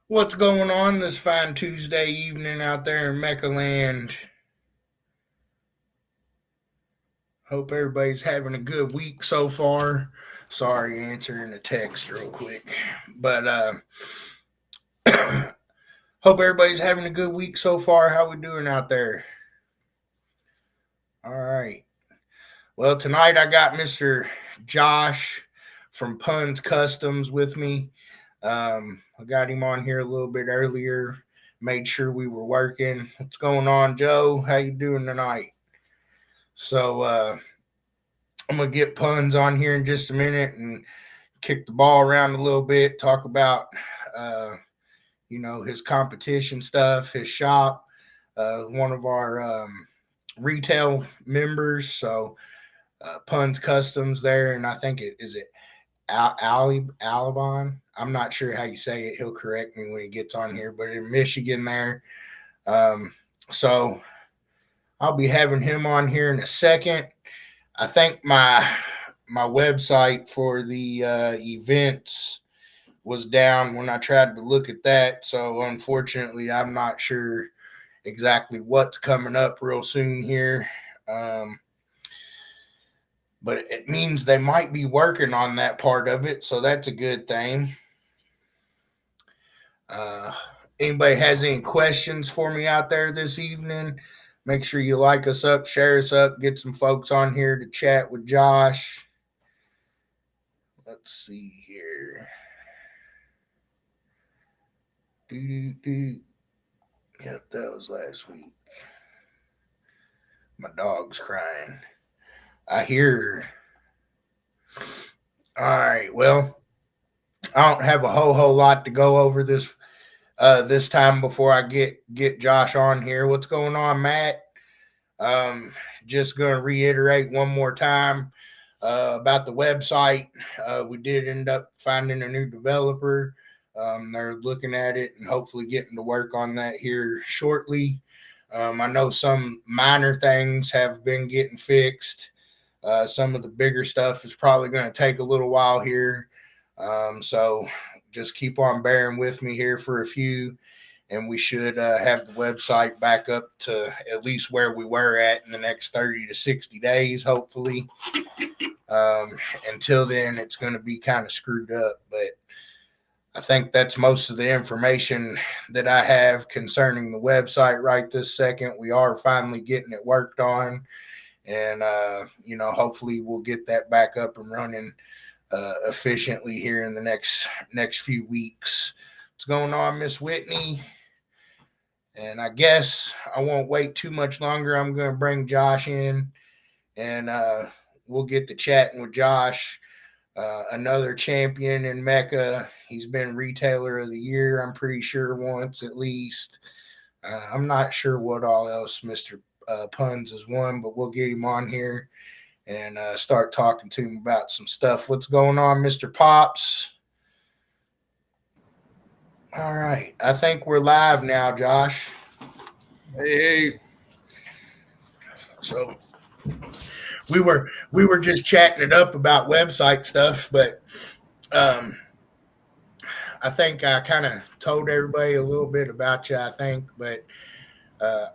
What's going on this fine Tuesday evening out there in MECA land? Hope everybody's having a good week so far. Sorry, answering the text real quick. But hope everybody's having a good week so far. How we doing out there? All right. Well, tonight I got Mr. Josh from Puns Customs with me. I got him on here a little bit earlier. Made sure we were working. What's going on, Joe? How you doing tonight? So I'm gonna get Puns on here in just a minute and kick the ball around a little bit. Talk about uh, his competition stuff, his shop. One of our retail members. So Puns Customs there, and I think it is it Alabon. I'm not sure how you say it. He'll correct me when he gets on here, but in Michigan there. So I'll be having him on here in a second. I think my website for the events was down when I tried to look at that. So unfortunately, I'm not sure exactly what's coming up real soon here. But it means they might be working on that part of it, so that's a good thing. Uh, Anybody has any questions for me out there this evening? Make sure you like us up, share us up, get some folks on here to chat with Josh. Let's see here. Yep, that was last week. My dog's crying. I hear her. All right, well, I don't have a whole lot to go over this time before I get Josh on here. What's going on, Matt? Just going to reiterate one more time about the website. We did end up finding a new developer. They're looking at it and hopefully getting to work on that here shortly. I know some minor things have been getting fixed. Some of the bigger stuff is probably going to take a little while here. So just keep on bearing with me here for a few, and we should have the website back up to at least where we were at in the next 30 to 60 days, hopefully. Until then, it's going to be kind of screwed up, but I think that's most of the information that I have concerning the website right this second. We are finally getting it worked on, and hopefully we'll get that back up and running efficiently here in the next few weeks. What's going on, Miss Whitney? And I guess I won't wait too much longer. I'm going to bring Josh in, and we'll get to chatting with Josh. Another champion in MECA. He's been retailer of the year, I'm pretty sure, once at least. I'm not sure what all else Mr. Puns has won, but we'll get him on here and start talking to him about some stuff. What's going on, Mr. Pops? All right. I think we're live now, Josh. Hey. So we were just chatting it up about website stuff, but I think I kind of told everybody a little bit about you, I think, but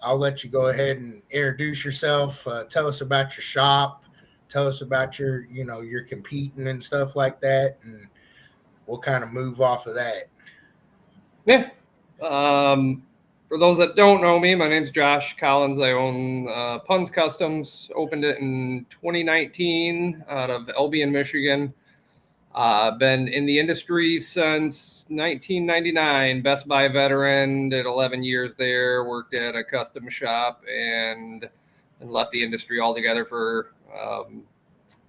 I'll let you go ahead and introduce yourself. Tell us about your shop. Tell us about your competing and stuff like that, and we'll kind of move off of that. Yeah. For those that don't know me, my name's Josh Collins. I own Puns Customs. Opened it in 2019 out of Albion, Michigan. Been in the industry since 1999. Best Buy veteran. Did 11 years there. Worked at a custom shop and left the industry altogether for a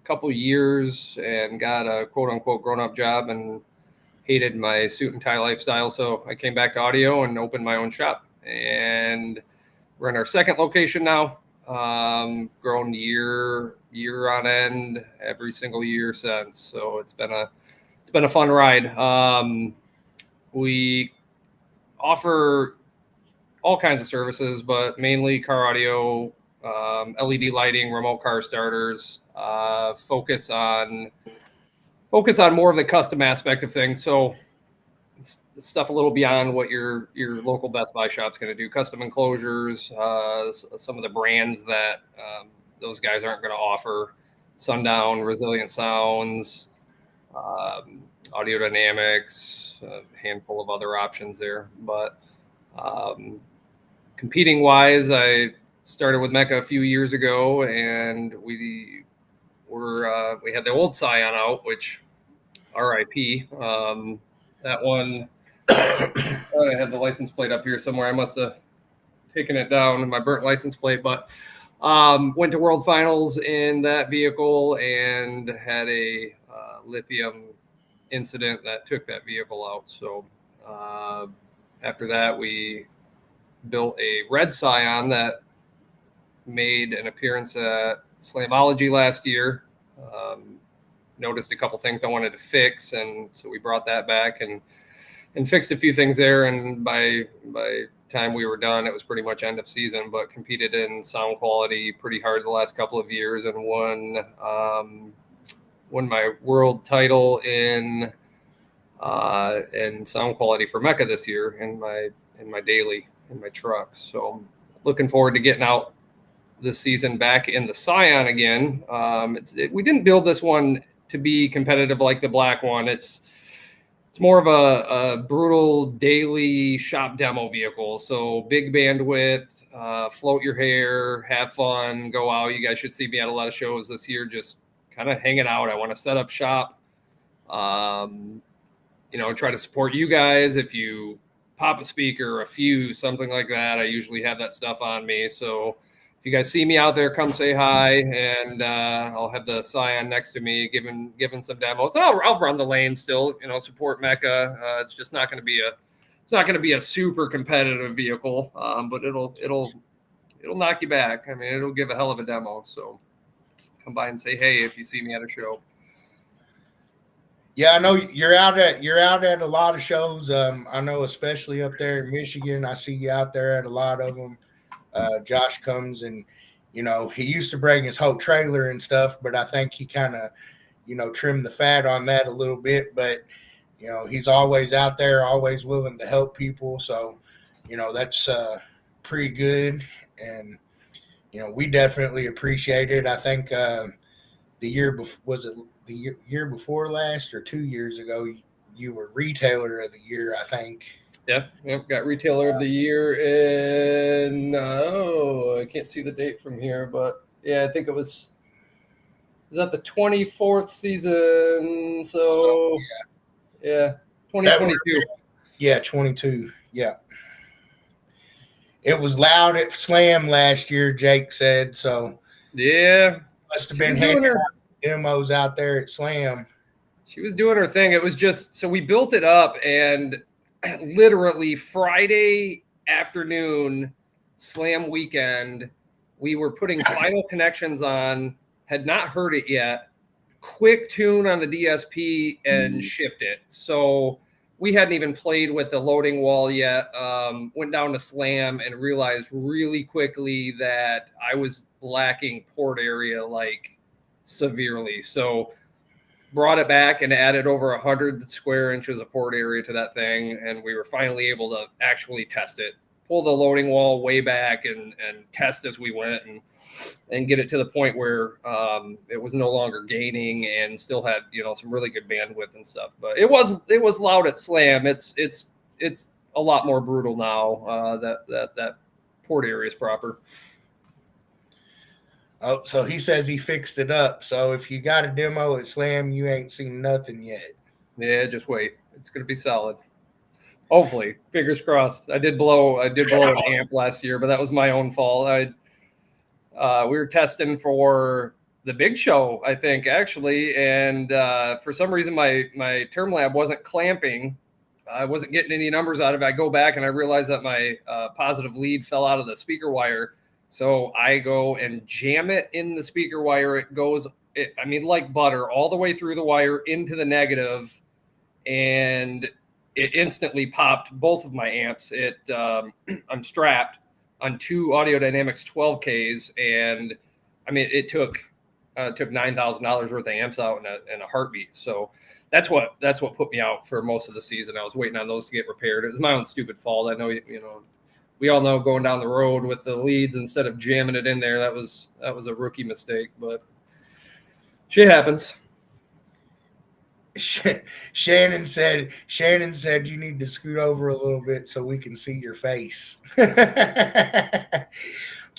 couple years and got a quote-unquote grown-up job and hated my suit and tie lifestyle. So I came back to audio and opened my own shop. And we're in our second location now. Grown year on end every single year since. So it's been a fun ride. We offer all kinds of services, but mainly car audio, LED lighting, remote car starters, focus on more of the custom aspect of things. So stuff a little beyond what your local Best Buy shop's going to do. Custom enclosures, some of the brands that those guys aren't going to offer. Sundown, Resilient Sounds, Audio Dynamics, a handful of other options there. But competing wise, I started with MECA a few years ago, and we had the old Scion out, which RIP. That one, I have the license plate up here somewhere. I must have taken it down, my burnt license plate, but went to World Finals in that vehicle and had a lithium incident that took that vehicle out. So after that, we built a red Scion that made an appearance at Slamology last year. Noticed a couple things I wanted to fix, and so we brought that back and fixed a few things there. And by time we were done, it was pretty much end of season, but competed in sound quality pretty hard the last couple of years, and won my world title in sound quality for MECA this year in my daily in my truck. So looking forward to getting out this season back in the Scion again. We didn't build this one to be competitive like the black one. It's more of a brutal daily shop demo vehicle. So big bandwidth, float your hair, have fun, go out. You guys should see me at a lot of shows this year, just kind of hanging out. I want to set up shop, try to support you guys. If you pop a speaker, a fuse, something like that, I usually have that stuff on me. So if you guys see me out there, come say hi, and I'll have the Scion next to me, giving some demos. I'll run the lane still, support MECA. It's just not going to be a super competitive vehicle, but it'll knock you back. I mean, it'll give a hell of a demo. So come by and say hey if you see me at a show. Yeah, I know you're out at a lot of shows. I know especially up there in Michigan, I see you out there at a lot of them. Josh comes and, he used to bring his whole trailer and stuff, but I think he kind of, trimmed the fat on that a little bit. But, he's always out there, always willing to help people. So, that's pretty good. And, we definitely appreciate it. I think the year before last or 2 years ago, you were retailer of the year, I think. Yep. Got retailer of the year in I can't see the date from here, but yeah, I think it was that the 24th season. So yeah 2022. Yeah, 22. Yeah. It was loud at Slam last year, Jake said. So yeah, must have been handing out demos out there at Slam. She was doing her thing. It was just, so we built it up, and literally Friday afternoon, Slam weekend, we were putting final connections on, had not heard it yet, quick tune on the DSP and shipped it. So we hadn't even played with the loading wall yet. Went down to Slam and realized really quickly that I was lacking port area like severely. So brought it back and added over 100 square inches of port area to that thing, and we were finally able to actually test it, pull the loading wall way back and test as we went, and get it to the point where it was no longer gaining and still had some really good bandwidth and stuff. But it was loud at Slam. It's a lot more brutal now. That port area is proper. Oh, so he says he fixed it up. So if you got a demo at Slam, you ain't seen nothing yet. Yeah, just wait. It's gonna be solid. Hopefully, fingers crossed. I did blow an amp last year, but that was my own fault. We were testing for the big show, I think, actually, and for some reason my term lab wasn't clamping. I wasn't getting any numbers out of it. I go back and I realized that my positive lead fell out of the speaker wire. So I go and jam it in the speaker wire. It goes, like butter, all the way through the wire into the negative, and it instantly popped both of my amps. I'm strapped on two Audio Dynamics 12Ks, and it took took $9,000 worth of amps out in a heartbeat. So that's what put me out for most of the season. I was waiting on those to get repaired. It was my own stupid fault. I know, we all know going down the road with the leads instead of jamming it in there, that was a rookie mistake, but shit happens. Shannon said you need to scoot over a little bit so we can see your face. What's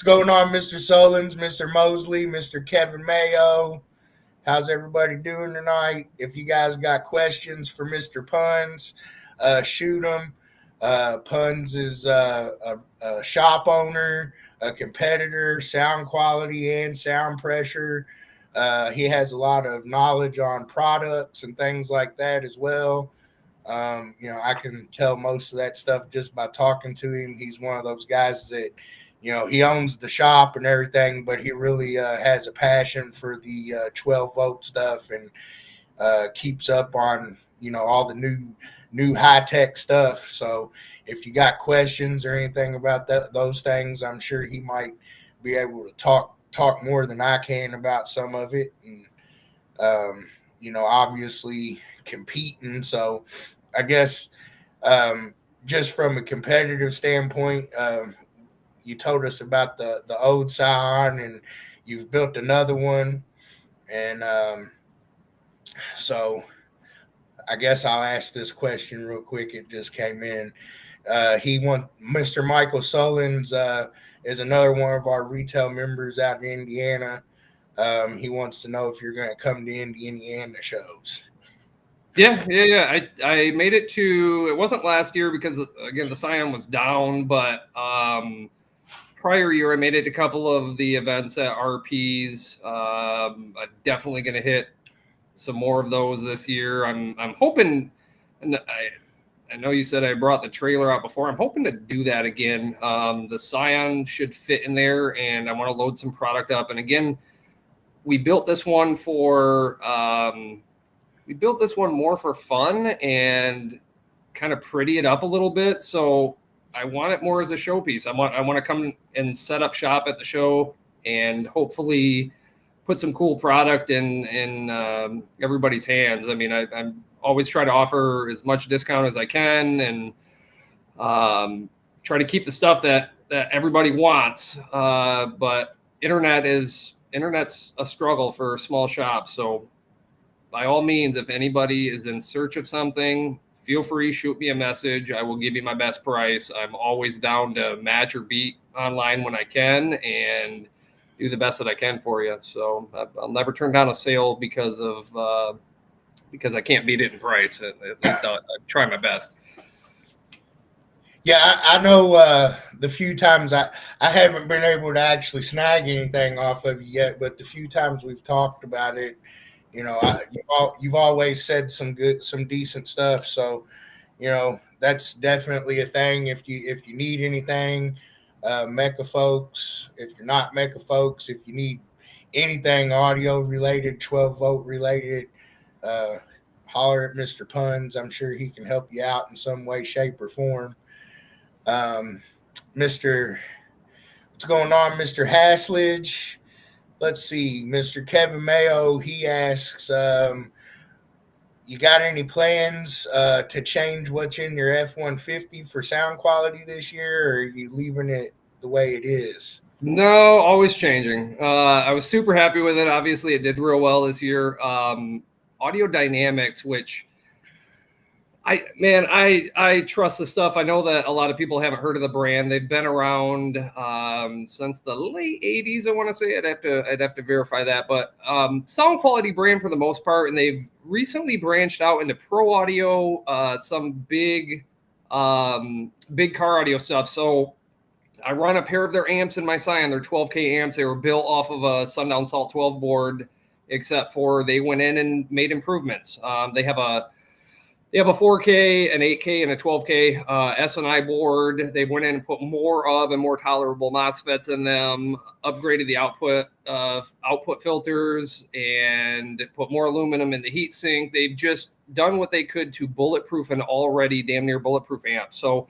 going on, Mr. Solins, Mr. Mosley, Mr. Kevin Mayo? How's everybody doing tonight? If you guys got questions for Mr. Puns, shoot them. Puns is a shop owner, a competitor, sound quality and sound pressure. He has a lot of knowledge on products and things like that as well. I can tell most of that stuff just by talking to him. He's one of those guys that, he owns the shop and everything, but he really has a passion for the 12-volt stuff and keeps up on, all the new high-tech stuff. So if you got questions or anything about those things, I'm sure he might be able to talk more than I can about some of it. And, obviously competing. So I guess just from a competitive standpoint, you told us about the old Scion and you've built another one. And so I guess I'll ask this question real quick. It just came in. Mr. Michael Solins is another one of our retail members out in Indiana. He wants to know if you're going to come to Indiana shows. Yeah. I made it to, it wasn't last year because, again, the Scion was down, but prior year I made it to a couple of the events at RP's. I'm definitely going to hit some more of those this year. I'm hoping, and I know you said I brought the trailer out before. I'm hoping to do that again. The Scion should fit in there, and I want to load some product up. And again, we built this one more for fun and kind of pretty it up a little bit. So I want it more as a showpiece. I want to come and set up shop at the show and hopefully put some cool product in everybody's hands. I mean, I'm always try to offer as much discount as I can and try to keep the stuff that everybody wants. But internet's a struggle for small shops. So by all means, if anybody is in search of something, feel free, shoot me a message. I will give you my best price. I'm always down to match or beat online when I can and do the best that I can for you. So I'll never turn down a sale because I can't beat it in price. At least I'll try my best. Yeah, I know the few times I haven't been able to actually snag anything off of you yet, but the few times we've talked about it, you've always said some decent stuff. So, that's definitely a thing. If you need anything, MECA folks, if you're not MECA folks, if you need anything audio related, 12-volt related, holler at Mr. Puns. I'm sure he can help you out in some way, shape, or form. What's going on, Mr. Haslage? Let's see, Mr. Kevin Mayo, he asks, you got any plans to change what's in your F-150 for sound quality this year, or are you leaving it the way it is? No, always changing. I was super happy with it. Obviously, it did real well this year. Audio Dynamics, which I trust the stuff. I know that a lot of people haven't heard of the brand. They've been around since the late 80s, I want to say. I'd have to verify that. But sound quality brand for the most part, and they've recently branched out into pro audio, some big car audio stuff. So I run a pair of their amps in my Scion. They're 12K amps. They were built off of a Sundown Salt 12 board, except for they went in and made improvements. They have a 4K, an 8K, and a 12K S&I board. They went in and put more of and more tolerable MOSFETs in them, upgraded the output filters, and put more aluminum in the heat sink. They've just done what they could to bulletproof an already damn near bulletproof amp. So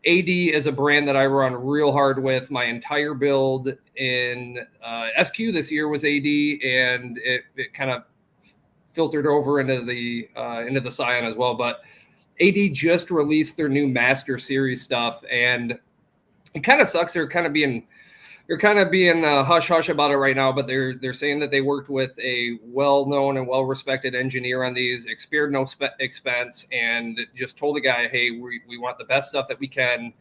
AD is a brand that I run real hard with. My entire build in SQ this year was AD, and it kind of filtered over into the Scion as well. But AD just released their new Master Series stuff, and it kind of sucks. They're kind of being hush hush about it right now, but they're saying that they worked with a well-known and well-respected engineer on these, spared no expense, and just told the guy, hey, we want the best stuff that we can,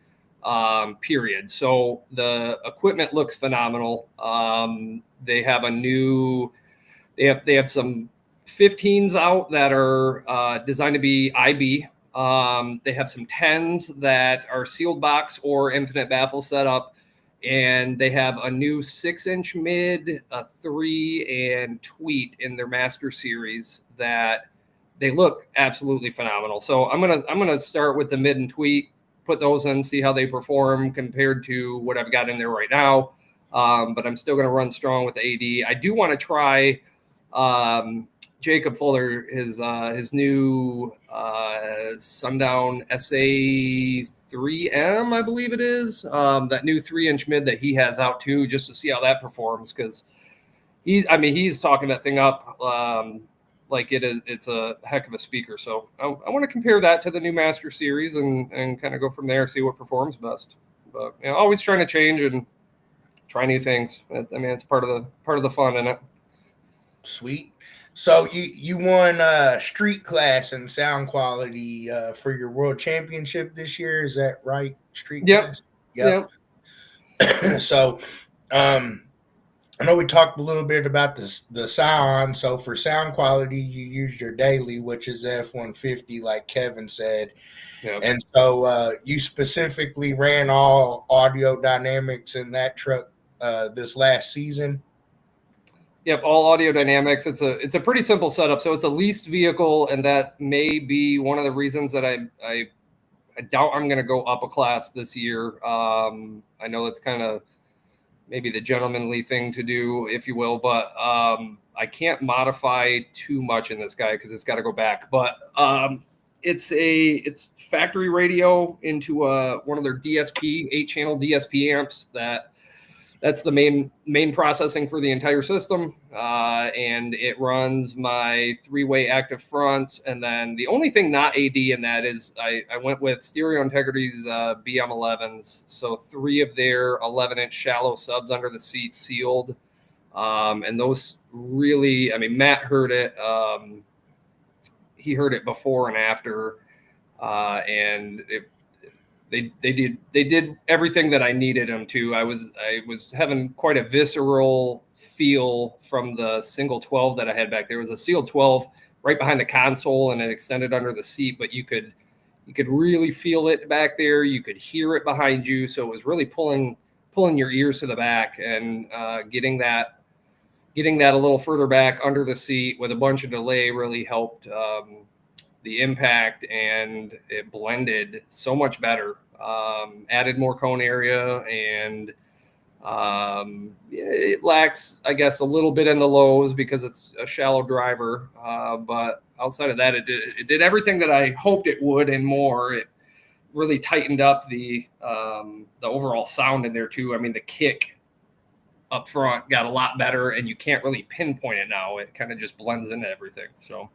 period. So the equipment looks phenomenal. They have they have some 15s out that are designed to be IB. They have some 10s that are sealed box or infinite baffle setup. And they have a new 6-inch mid, a 3, and tweet in their Master Series that they look absolutely phenomenal. So I'm gonna start with the mid and tweet, put those in, see how they perform compared to what I've got in there right now. But I'm still gonna run strong with AD. I do want to try Jacob Fuller, his new Sundown SA3M, I believe it is, that new 3-inch mid that he has out too, just to see how that performs, because he's talking that thing up like it's a heck of a speaker. So I want to compare that to the new Master Series and kind of go from there, see what performs best. But always trying to change and try new things. I mean, it's part of the fun in it. Sweet. So you won street class and sound quality for your world championship this year. Is that right? Street class? Yep. So I know we talked a little bit about the Scion. So for sound quality, you used your daily, which is F-150, like Kevin said. Yep. And so you specifically ran all audio dynamics in that truck this last season. Yep, all audio dynamics. It's a pretty simple setup. So it's a leased vehicle, and that may be one of the reasons that I doubt I'm going to go up a class this year. I know that's kind of maybe the gentlemanly thing to do, if you will, but I can't modify too much in this guy because it's got to go back. But it's factory radio into one of their DSP 8-channel DSP amps that's the main processing for the entire system. And it runs my 3-way active front. And then the only thing not AD in that is I went with Stereo Integrity's BM11s. So 3 of their 11-inch shallow subs under the seat sealed. And those really, I mean, Matt heard it. He heard it before and after. And they did everything that I needed them to. I was having quite a visceral feel from the single 12 that I had back there. It was a sealed 12 right behind the console, and it extended under the seat, but you could really feel it back there. You could hear it behind you. So it was really pulling your ears to the back, and getting that a little further back under the seat with a bunch of delay really helped the impact, and it blended so much better. Added more cone area, and it lacks, I guess, a little bit in the lows because it's a shallow driver. But outside of that, it did everything that I hoped it would and more. It really tightened up the overall sound in there too. I mean, the kick up front got a lot better, and you can't really pinpoint it now. It kind of just blends into everything. So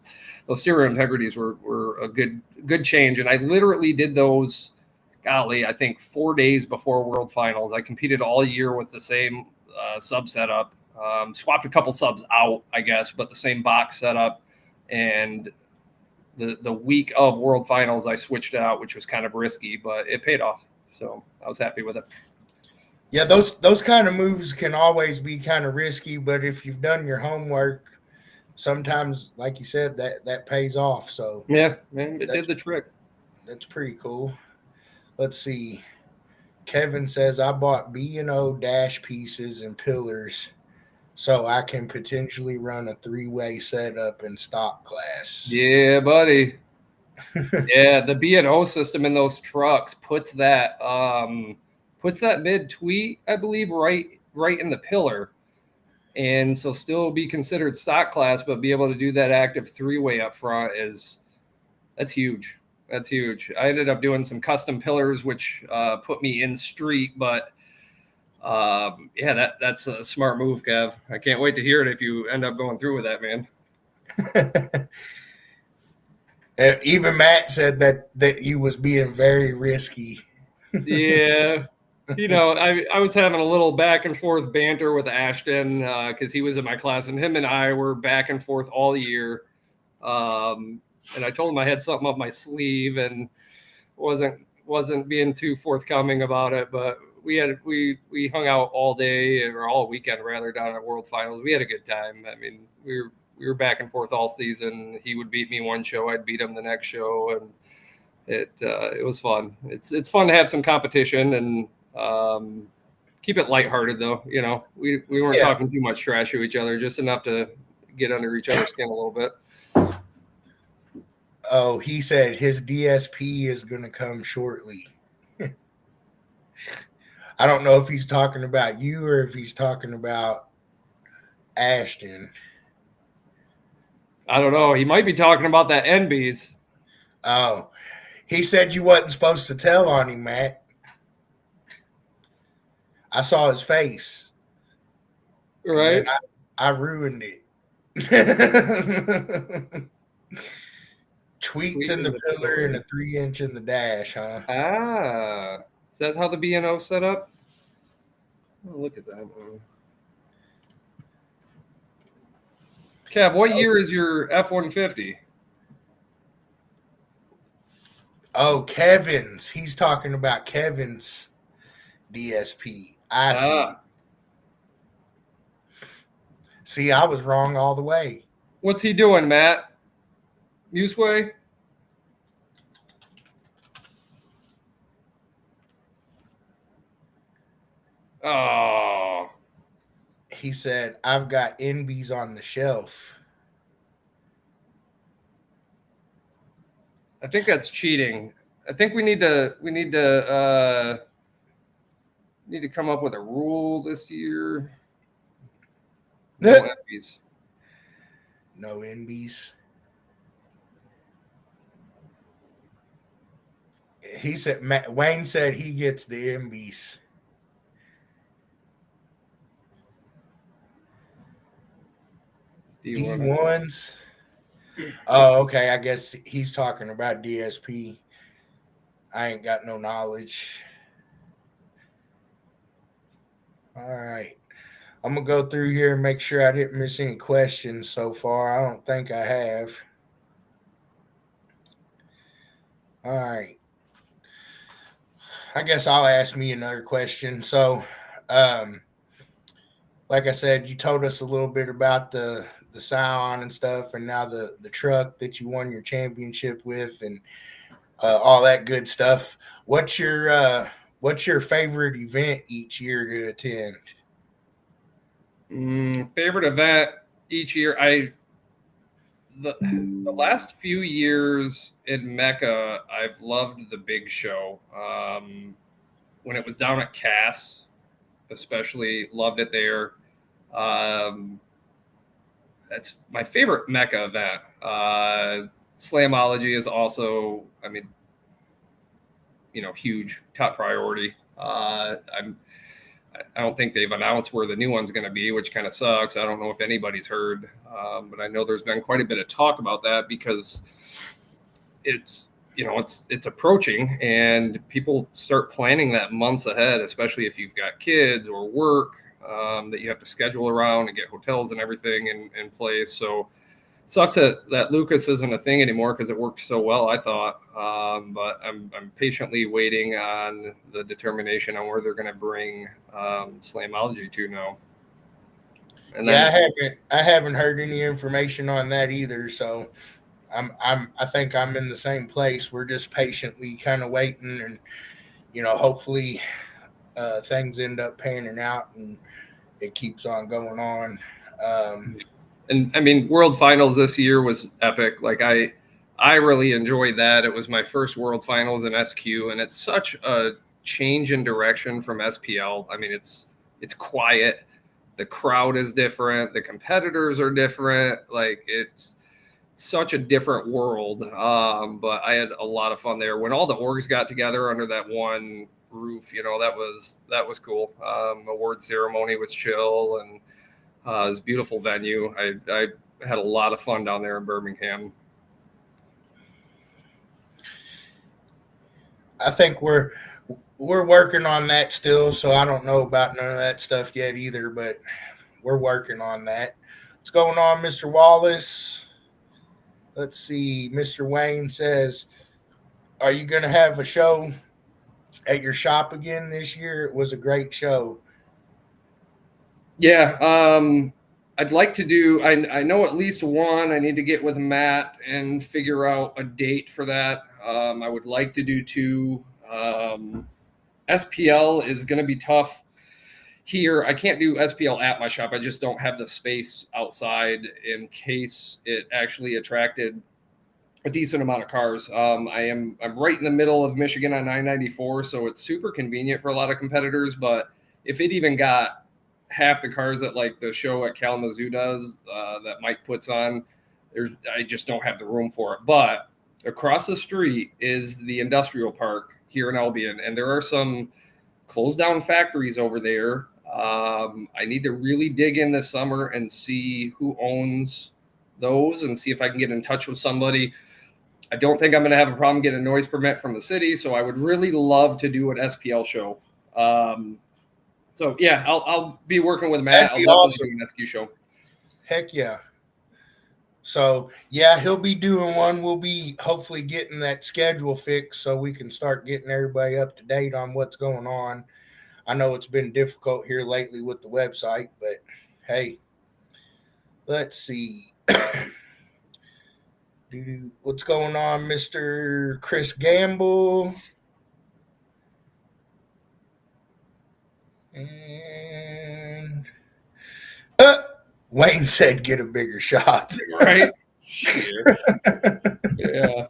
those stereo integrities were a good change. And I literally did those, golly, I think 4 days before World Finals. I competed all year with the same sub setup, swapped a couple subs out, I guess, but the same box setup. And the week of World Finals, I switched it out, which was kind of risky, but it paid off. So I was happy with it. Yeah, those kind of moves can always be kind of risky, but if you've done your homework, sometimes, like you said, that pays off. So yeah, man, it did the trick. That's pretty cool. Let's see. Kevin says, I bought B&O dash pieces and pillars so I can potentially run a 3-way setup in stock class. Yeah, buddy. Yeah, the B&O system in those trucks puts that mid tweet, I believe, right in the pillar. And so still be considered stock class, but be able to do that active 3-way up front that's huge. That's huge. I ended up doing some custom pillars, which put me in street, but yeah, that's a smart move, Kev. I can't wait to hear it if you end up going through with that, man. Even Matt said that you was being very risky. Yeah. I was having a little back and forth banter with Ashton because he was in my class, and him and I were back and forth all year. And I told him I had something up my sleeve and wasn't being too forthcoming about it. But we hung out all day or all weekend rather down at World Finals. We had a good time. I mean, we were back and forth all season. He would beat me one show, I'd beat him the next show, and it was fun. It's fun to have some competition and keep it lighthearted though. We weren't talking too much trash to each other, just enough to get under each other's skin a little bit. Oh, he said his DSP is going to come shortly. I don't know if he's talking about you or if he's talking about Ashton. I don't know. He might be talking about that NBs. Oh, he said you wasn't supposed to tell on him, Matt. I saw his face. Right. I ruined it. Tweets in the pillar and a 3-inch in the dash, huh? Ah, is that how the B&O set up? Oh, look at that. Kev, what year is your F-150? Oh, Kevin's. He's talking about Kevin's DSP. I see. See, I was wrong all the way. What's he doing, Matt? Museway? Oh. He said, I've got NBs on the shelf. I think that's cheating. I think we need to come up with a rule this year. No NBs. No NBs. He said Wayne said he gets the NBs. D1s. Oh, okay. I guess he's talking about DSP. I ain't got no knowledge. All right. I'm going to go through here and make sure I didn't miss any questions so far. I don't think I have. All right. I guess I'll ask me another question. So, like I said, you told us a little bit about the Scion and stuff, and now the truck that you won your championship with, and all that good stuff. What's your favorite event each year to attend? Favorite event each year, the last few years in MECA, I've loved the big show. When it was down at Cass, especially loved it there. That's my favorite MECA event. Slamology is also, huge, top priority. I don't think they've announced where the new one's going to be, which kind of sucks. I don't know if anybody's heard, but I know there's been quite a bit of talk about that because it's approaching and people start planning that months ahead, especially if you've got kids or work that you have to schedule around and get hotels and everything in place. So it sucks that Lucas isn't a thing anymore because it worked so well, I thought. But I'm patiently waiting on the determination on where they're going to bring Slamology to now. And then, I haven't heard any information on that either. So I think I'm in the same place. We're just patiently kind of waiting, and hopefully things end up panning out and it keeps on going on. And World Finals this year was epic. Like I really enjoyed that. It was my first World Finals in SQ, and it's such a change in direction from SPL. It's quiet. The crowd is different. The competitors are different. Like it's such a different world. But I had a lot of fun there when all the orgs got together under that one roof. That was cool. Award ceremony was chill, and it was a beautiful venue. I had a lot of fun down there in Birmingham. I think we're working on that still, so I don't know about none of that stuff yet either, but we're working on that. What's going on, Mr. Wallace? Let's see. Mr. Wayne says, are you going to have a show at your shop again this year? It was a great show. Yeah, I'd like to do, I know at least one. I need to get with Matt and figure out a date for that. I would like to do two. SPL is going to be tough here. I can't do SPL at my shop. I just don't have the space outside in case it actually attracted a decent amount of cars. I'm right in the middle of Michigan on 994, so it's super convenient for a lot of competitors. But if it even got half the cars that like the show at Kalamazoo does, that Mike puts on, I just don't have the room for it. But across the street is the industrial park here in Albion, and there are some closed down factories over there. I need to really dig in this summer and see who owns those and see if I can get in touch with somebody. I don't think I'm going to have a problem getting a noise permit from the city, so I would really love to do an SPL show. So yeah, I'll be working with Matt. I'll definitely do an SQ show. Heck yeah. So yeah, he'll be doing one. We'll be hopefully getting that schedule fixed so we can start getting everybody up to date on what's going on. I know it's been difficult here lately with the website, but hey, let's see. What's going on, Mr. Chris Gamble? And Wayne said get a bigger shop. Right? Yeah.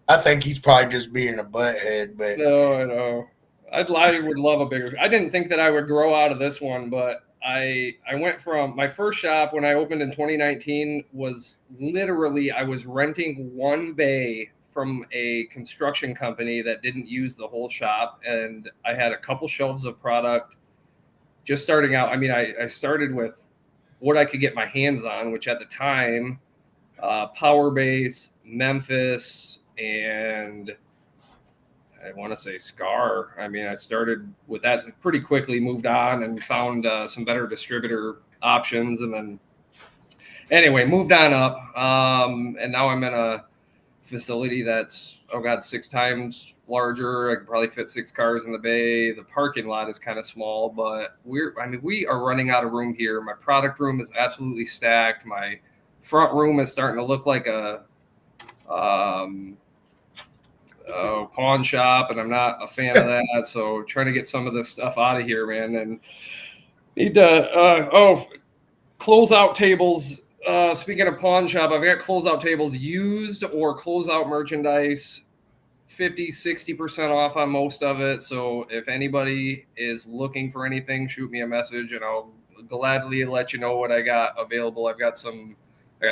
I think he's probably just being a butthead, but no, I know. I would love a bigger. I didn't think that I would grow out of this one, but I went from my first shop when I opened in 2019 was literally I was renting one bay from a construction company that didn't use the whole shop, and I had a couple shelves of product just starting out. I mean, I started with what I could get my hands on, which at the time, Power Base, Memphis, and I want to say Scar. I mean, I started with that pretty quickly, moved on and found some better distributor options. And then anyway, moved on up. And now I'm in a facility that's, 6 times larger. I can probably fit 6 cars in the bay. The parking lot is kind of small, but we are running out of room here. My product room is absolutely stacked. My front room is starting to look like a, pawn shop, and I'm not a fan of that. So trying to get some of this stuff out of here, man. And need to closeout tables. Speaking of pawn shop, I've got closeout tables used or closeout merchandise 50-60% off on most of it. So if anybody is looking for anything, shoot me a message and I'll gladly let you know what I got available. I got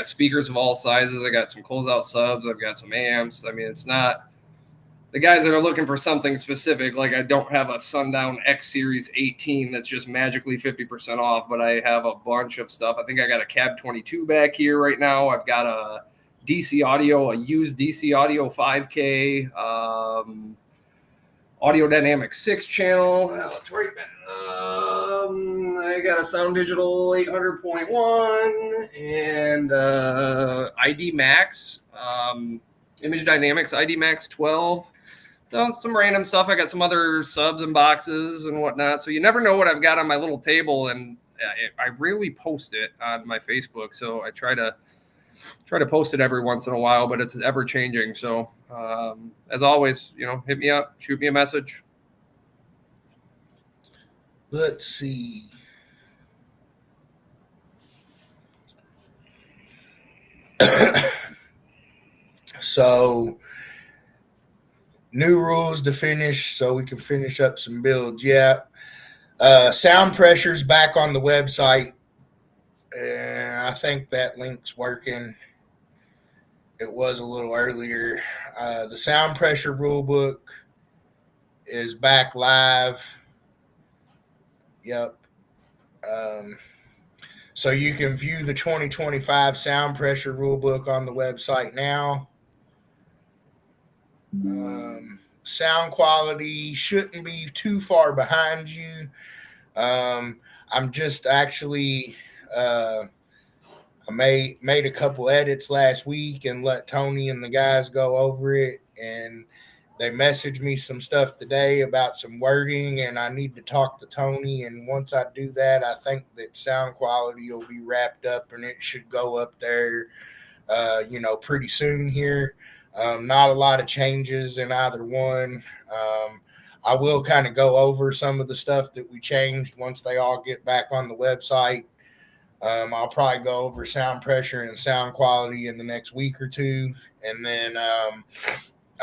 speakers of all sizes. I got some closeout subs. I've got some amps. I mean, it's not the guys that are looking for something specific. Like I don't have a Sundown X Series 18 that's just magically 50% off, but I have a bunch of stuff. I think I got a Cab 22 back here right now. I've got a used DC Audio 5K, Audio Dynamic 6 channel. That's right, man. I got a Sound Digital 800.1 and ID Max, Image Dynamics ID Max 12. So some random stuff. I got some other subs and boxes and whatnot. So you never know what I've got on my little table, and I rarely post it on my Facebook. So I try to post it every once in a while, but it's ever changing. So as always, hit me up, shoot me a message. Let's see. So new rules to finish so we can finish up some builds. Yeah. Sound pressure's back on the website. I think that link's working. it was a little earlier. The sound pressure rule book is back live. Yep. So you can view the 2025 sound pressure rule book on the website now. Sound quality shouldn't be too far behind you. I'm just actually I made a couple edits last week and let Tony and the guys go over it, and they messaged me some stuff today about some wording, and I need to talk to Tony. And once I do that, I think that sound quality will be wrapped up, and it should go up there, pretty soon here. Not a lot of changes in either one. I will kind of go over some of the stuff that we changed once they all get back on the website. I'll probably go over sound pressure and sound quality in the next week or two. And then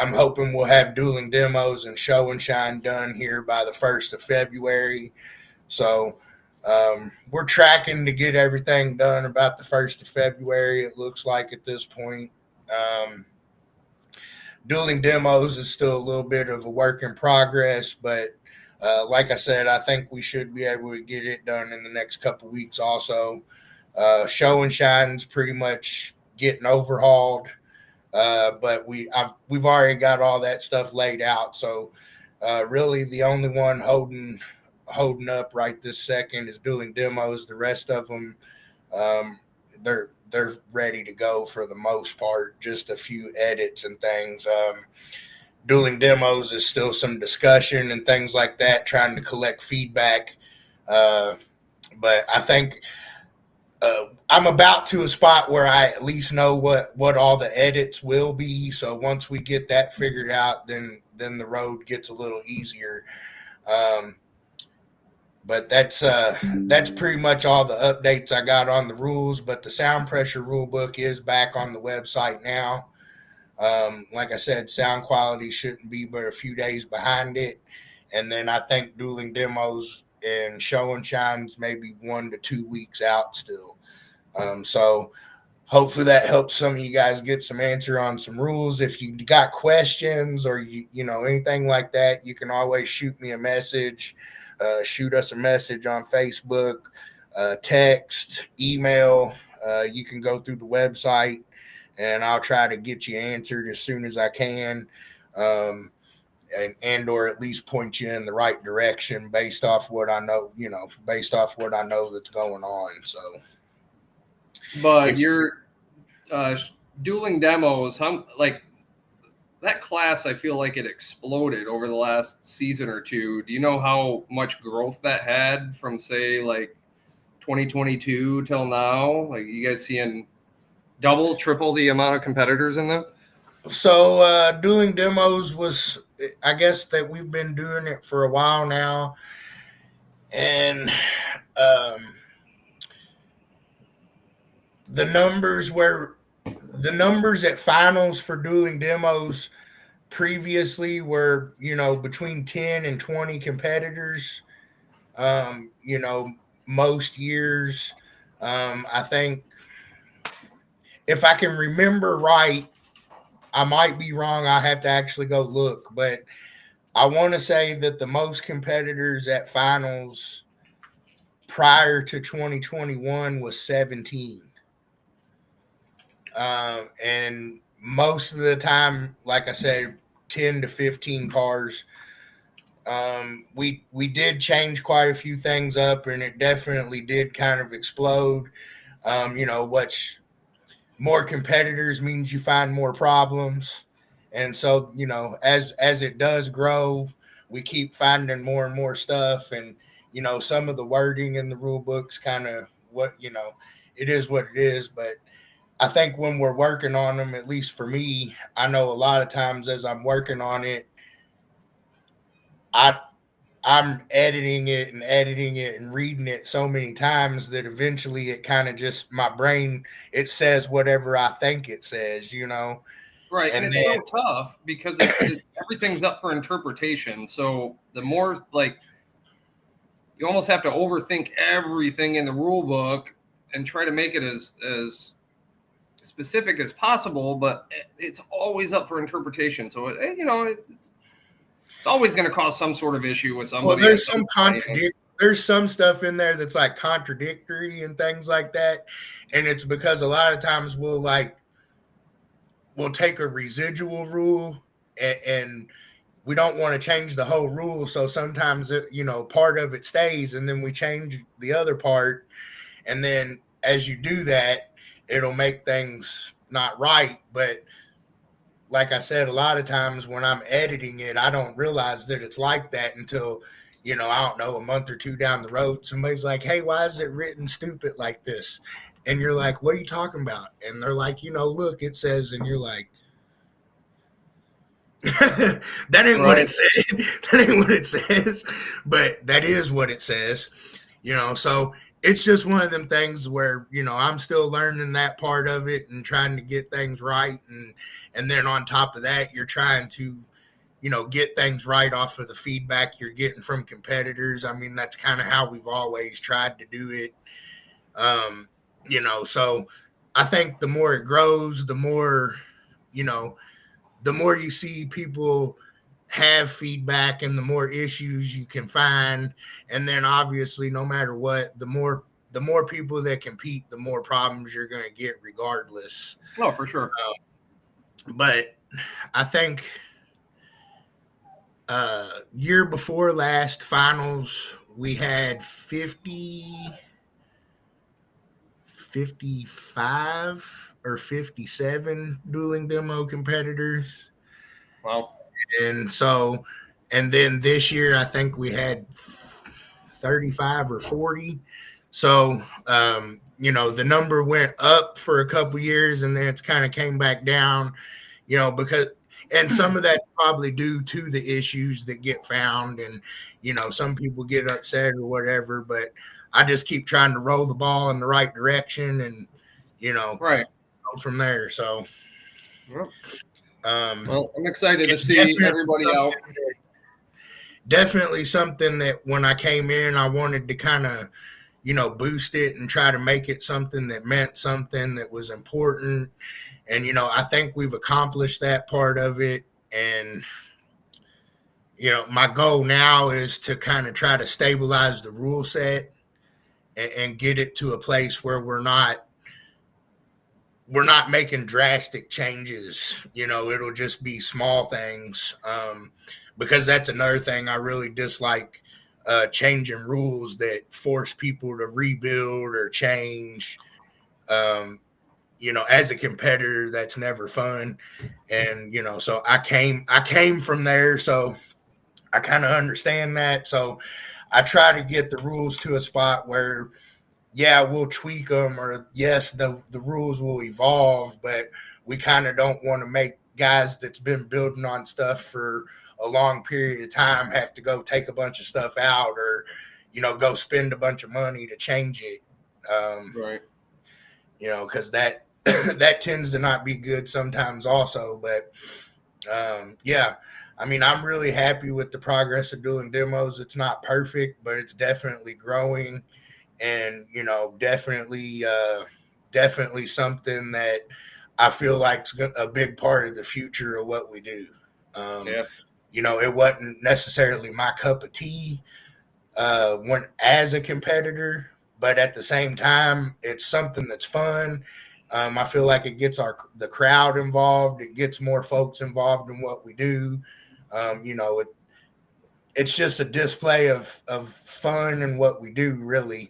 I'm hoping we'll have dueling demos and show and shine done here by the 1st of February. So we're tracking to get everything done about the 1st of February, it looks like at this point. Dueling demos is still a little bit of a work in progress, but like I said, I think we should be able to get it done in the next couple of weeks also. Show and shine's pretty much getting overhauled, but we've already got all that stuff laid out. So really the only one holding up right this second is dueling demos. The rest of them, they're ready to go for the most part, just a few edits and things. Dueling demos is still some discussion and things like that, trying to collect feedback. But I think I'm about to a spot where I at least know what all the edits will be. So once we get that figured out, then the road gets a little easier. But that's pretty much all the updates I got on the rules. But the sound pressure rule book is back on the website now. Like I said, sound quality shouldn't be but a few days behind it. And then I think dueling demos and show and shines maybe 1 to 2 weeks out still. So hopefully that helps some of you guys get some answer on some rules. If you got questions or you know anything like that, you can always shoot me a message. Shoot us a message on Facebook, text, email. You can go through the website, and I'll try to get you answered as soon as I can, and or at least point you in the right direction based off what I know. Based off what I know that's going on. So, but your dueling demos, that class, I feel like it exploded over the last season or two. Do you know how much growth that had from, say, like 2022 till now? Like, you guys seeing double, triple the amount of competitors in them? So dueling demos was, I guess that we've been doing it for a while now, and the numbers at finals for dueling demos previously were, between 10 and 20 competitors. Most years, I think, if I can remember right, I might be wrong. I have to actually go look, but I want to say that the most competitors at finals prior to 2021 was 17. And most of the time, like I said, 10 to 15 cars. We did change quite a few things up, and it definitely did kind of explode. Which more competitors means you find more problems, and so as it does grow, we keep finding more and more stuff, and some of the wording in the rule books kind of it is what it is, but I think when we're working on them, at least for me, I know a lot of times as I'm working on it, I'm editing it and reading it so many times that eventually it kind of just, my brain, it says whatever I think it says, Right, and it's so tough because everything's up for interpretation. So the more, you almost have to overthink everything in the rule book and try to make it as specific as possible, but it's always up for interpretation. So, it's always going to cause some sort of issue with somebody. Well, there's some stuff in there that's like contradictory and things like that. And it's because a lot of times we'll take a residual rule and we don't want to change the whole rule. So sometimes, part of it stays and then we change the other part. And then as you do that, it'll make things not right. But like I said, a lot of times when I'm editing it, I don't realize that it's like that until, I don't know, a month or two down the road, somebody's like, hey, why is it written stupid like this? And you're like, what are you talking about? And they're like, look, it says, and you're like, that ain't what it said. That ain't what it says. But that is what it says, so it's just one of them things where, I'm still learning that part of it and trying to get things right. And then on top of that, you're trying to, get things right off of the feedback you're getting from competitors. I mean, that's kind of how we've always tried to do it. So I think the more it grows, the more you see people have feedback and the more issues you can find. And then obviously, no matter what, the more people that compete, the more problems you're going to get regardless. Oh, for sure. But I think year before last finals, we had 55 or 57 dueling demo competitors. Wow. And then this year, I think we had 35 or 40. So, the number went up for a couple years and then it's kind of came back down, and some of that's probably due to the issues that get found. And, some people get upset or whatever, but I just keep trying to roll the ball in the right direction and, right. go from there. So, well, I'm excited to see everybody out. Definitely something that when I came in, I wanted to kind of, boost it and try to make it something that meant something that was important. And, I think we've accomplished that part of it. And, my goal now is to kind of try to stabilize the rule set and get it to a place where we're not making drastic changes. It'll just be small things. Because that's another thing I really dislike, changing rules that force people to rebuild or change. As a competitor, that's never fun. And, so I came from there. So I kind of understand that. So I try to get the rules to a spot where, yeah, we'll tweak them, or yes, the rules will evolve, but we kind of don't want to make guys that's been building on stuff for a long period of time have to go take a bunch of stuff out or, go spend a bunch of money to change it. Right. Because that that tends to not be good sometimes also. But yeah, I mean, I'm really happy with the progress of doing demos. It's not perfect, but it's definitely growing. And, definitely something that I feel like is a big part of the future of what we do. Yeah. It wasn't necessarily my cup of tea when as a competitor, but at the same time, it's something that's fun. I feel like it gets the crowd involved. It gets more folks involved in what we do. It's just a display of fun and what we do, really,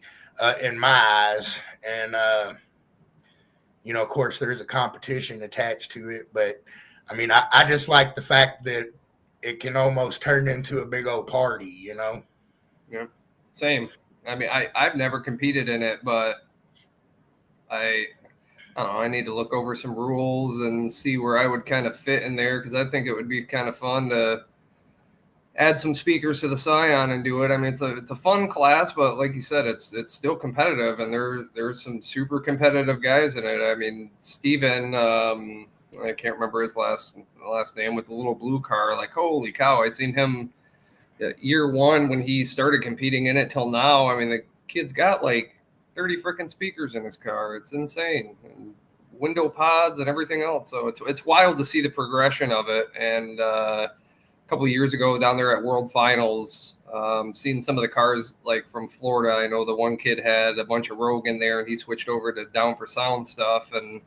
in my eyes. And of course, there's a competition attached to it, but I mean, I just like the fact that it can almost turn into a big old party, Yeah, same. I mean, I've never competed in it, but I don't know. I need to look over some rules and see where I would kind of fit in there, because I think it would be kind of fun to add some speakers to the Scion and do it. I mean, it's a fun class, but like you said, it's still competitive, and there's some super competitive guys in it. I mean, Steven, I can't remember his last name, with the little blue car. Like, holy cow! I seen him year one when he started competing in it till now. I mean, the kid's got like 30 freaking speakers in his car. It's insane. And window pods and everything else. So it's wild to see the progression of it. And a couple of years ago down there at World Finals, seeing some of the cars like from Florida. I know the one kid had a bunch of Rogue in there, and he switched over to Down for Sound stuff. And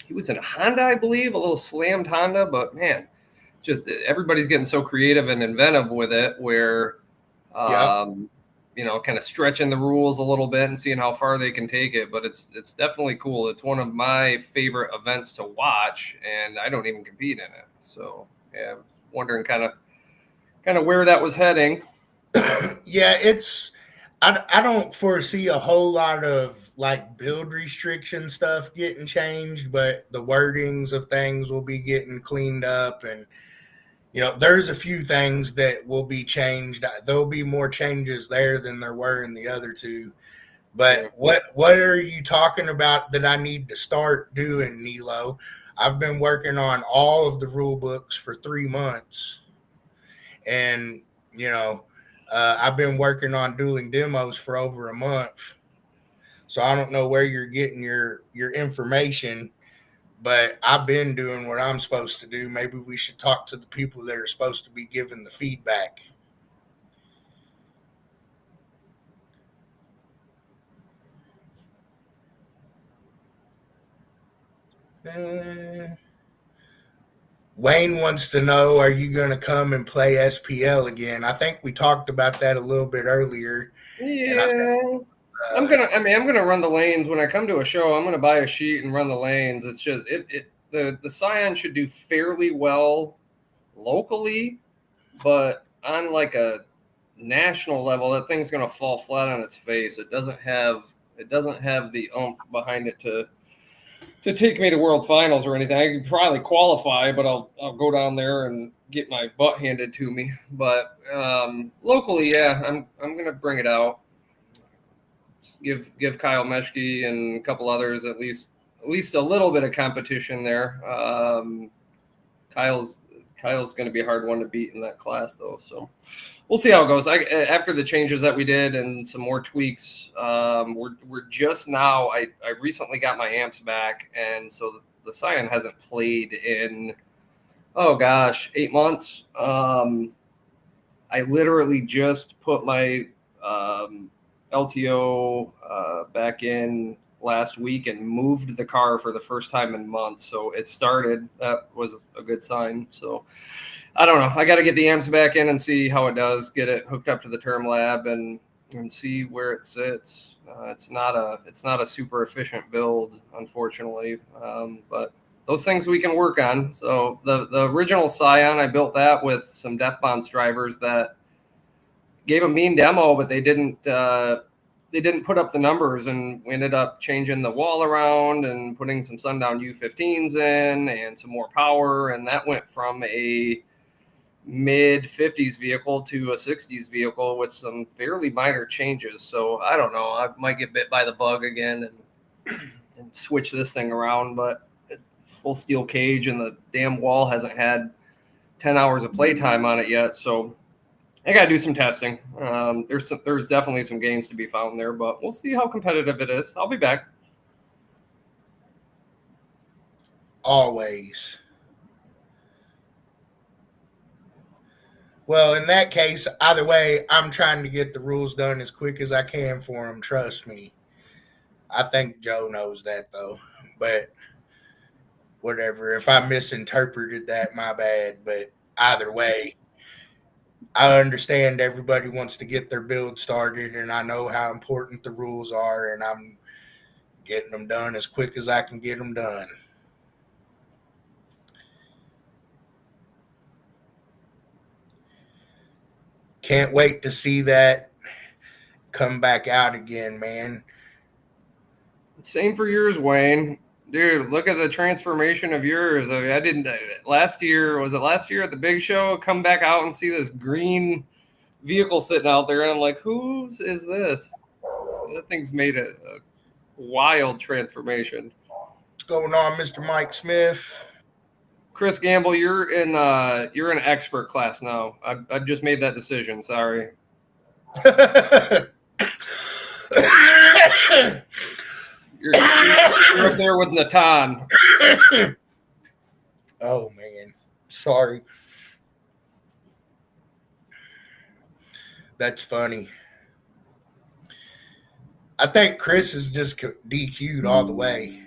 he was in a Honda, I believe, a little slammed Honda. But man, just everybody's getting so creative and inventive with it, where kind of stretching the rules a little bit and seeing how far they can take it. But it's definitely cool. It's one of my favorite events to watch, and I don't even compete in it. So yeah, wondering kind of where that was heading. Yeah, I don't foresee a whole lot of like build restriction stuff getting changed, but the wordings of things will be getting cleaned up, and there's a few things that will be changed. There'll be more changes there than there were in the other two. But what are you talking about that I need to start doing, Nilo? I've been working on all of the rule books for 3 months, and I've been working on dueling demos for over a month. So I don't know where you're getting your information, but I've been doing what I'm supposed to do. Maybe we should talk to the people that are supposed to be giving the feedback. Wayne wants to know, are you going to come and play SPL again? I think we talked about that a little bit earlier. Yeah. I'm gonna run the lanes when I come to a show. I'm gonna buy a sheet and run the lanes. It's just the Scion should do fairly well locally, but on like a national level, that thing's gonna fall flat on its face. It doesn't have the oomph behind it to take me to World Finals or anything. I can probably qualify, but I'll go down there and get my butt handed to me. But locally, yeah, I'm gonna bring it out. Give Kyle Meschke and a couple others at least a little bit of competition there. Kyle's going to be a hard one to beat in that class, though. So we'll see how it goes. After the changes that we did and some more tweaks, we're just now. I recently got my amps back, and so the Scion hasn't played in 8 months. I literally just put my LTO back in last week and moved the car for the first time in months. So it started. That was a good sign. So I don't know. I got to get the amps back in and see how it does. Get it hooked up to the Term Lab and see where it sits. It's not a super efficient build, unfortunately, but those things we can work on. So the original Scion, I built that with some Death Bonds drivers that gave a mean demo, but they didn't put up the numbers, and we ended up changing the wall around and putting some Sundown U15s in and some more power, and that went from a mid 50s vehicle to a 60s vehicle with some fairly minor changes. So I don't know, I might get bit by the bug again and switch this thing around, but full steel cage and the damn wall hasn't had 10 hours of playtime on it yet, so I got to do some testing. There's definitely some gains to be found there, but we'll see how competitive it is. I'll be back. Always. Well, in that case, either way, I'm trying to get the rules done as quick as I can for them. Trust me. I think Joe knows that, though. But whatever. If I misinterpreted that, my bad. But either way, I understand everybody wants to get their build started, and I know how important the rules are, and I'm getting them done as quick as I can get them done. Can't wait to see that come back out again, man. Same for yours, Wayne. Dude, look at the transformation of yours. I mean, I didn't last year. Was it last year at the big show? Come back out and see this green vehicle sitting out there, and I'm like, whose is this? That thing's made a wild transformation. What's going on, Mr. Mike Smith? Chris Gamble, you're in expert class now. I've just made that decision. Sorry. You're up there with Natan. Oh man, sorry. That's funny. I think Chris is just DQ'd all the way.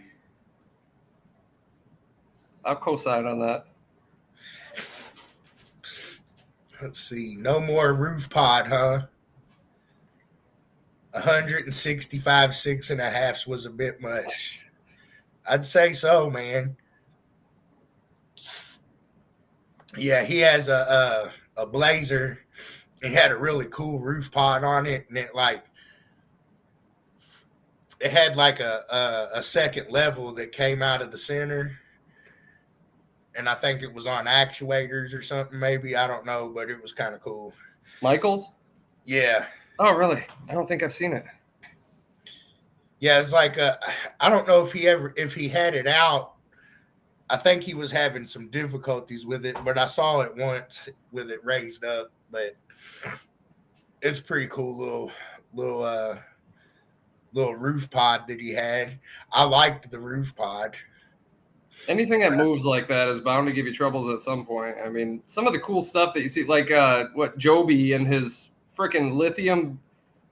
I'll co-sign on that. Let's see. No more roof pod, huh? 165 6.5 was a bit much. I'd say so, man. Yeah, he has a Blazer. It had a really cool roof pod on it, and it had like a second level that came out of the center, and I think it was on actuators or something. Maybe I don't know, but it was kind of cool. Michaels? Yeah. Oh, really? I don't think I've seen it. Yeah, it's like I don't know if he had it out. I think he was having some difficulties with it, but I saw it once with it raised up. But it's pretty cool little roof pod that he had. I liked the roof pod. Anything that moves like that is bound to give you troubles at some point. I mean, some of the cool stuff that you see, like what Joby and his freaking lithium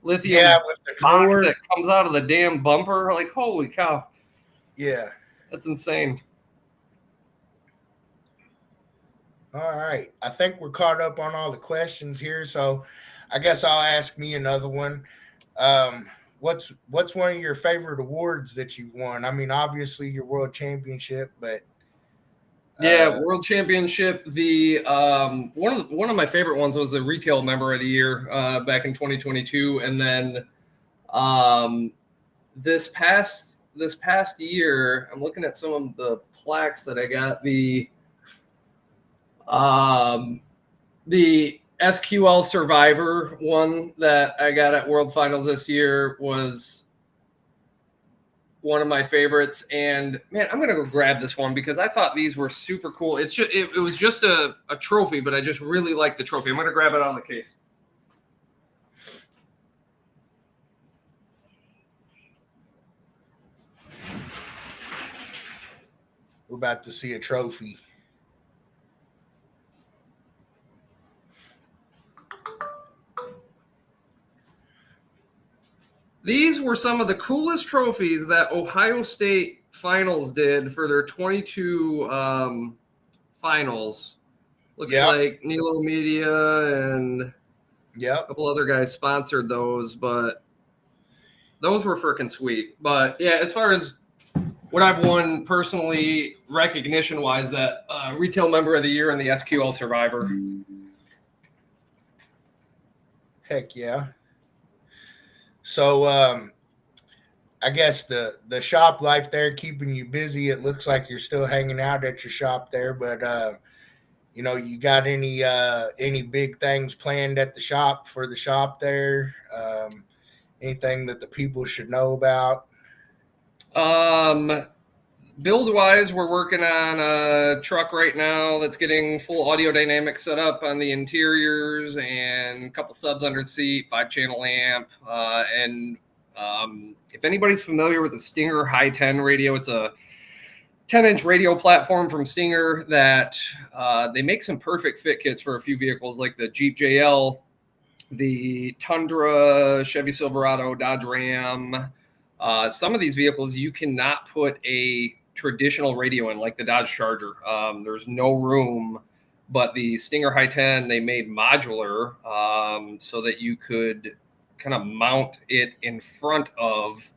with the box drawer that comes out of the damn bumper. Like, holy cow. Yeah. That's insane. All right. I think we're caught up on all the questions here, so I guess I'll ask me another one. What's one of your favorite awards that you've won? I mean, obviously your world championship, but world championship. The one of my favorite ones was the retail member of the year back in 2022, and then this past year, I'm looking at some of the plaques that I got. The SQL Survivor one that I got at World Finals this year was one of my favorites. And man, I'm gonna go grab this one because I thought these were super cool. It was just a trophy, but I just really like the trophy. I'm gonna grab it on the case. We're about to see a trophy. These were some of the coolest trophies that Ohio State finals did for their 22 finals. Looks like Nilo Media and a couple other guys sponsored those, but those were freaking sweet. But yeah, as far as what I've won personally, recognition-wise, that retail member of the year and the SQL Survivor. Heck yeah. So I guess the shop life there keeping you busy. It looks like you're still hanging out at your shop there, but you got any big things planned at the shop for the shop there? Anything that the people should know about? Build-wise, we're working on a truck right now that's getting full audio dynamics set up on the interiors and a couple subs under the seat, 5-channel amp. And if anybody's familiar with the Stinger High 10 radio, it's a 10-inch radio platform from Stinger that they make some perfect fit kits for a few vehicles like the Jeep JL, the Tundra, Chevy Silverado, Dodge Ram. Some of these vehicles you cannot put a traditional radio in, like the Dodge Charger. There's no room, but the Stinger High 10, they made modular so that you could kind of mount it in front of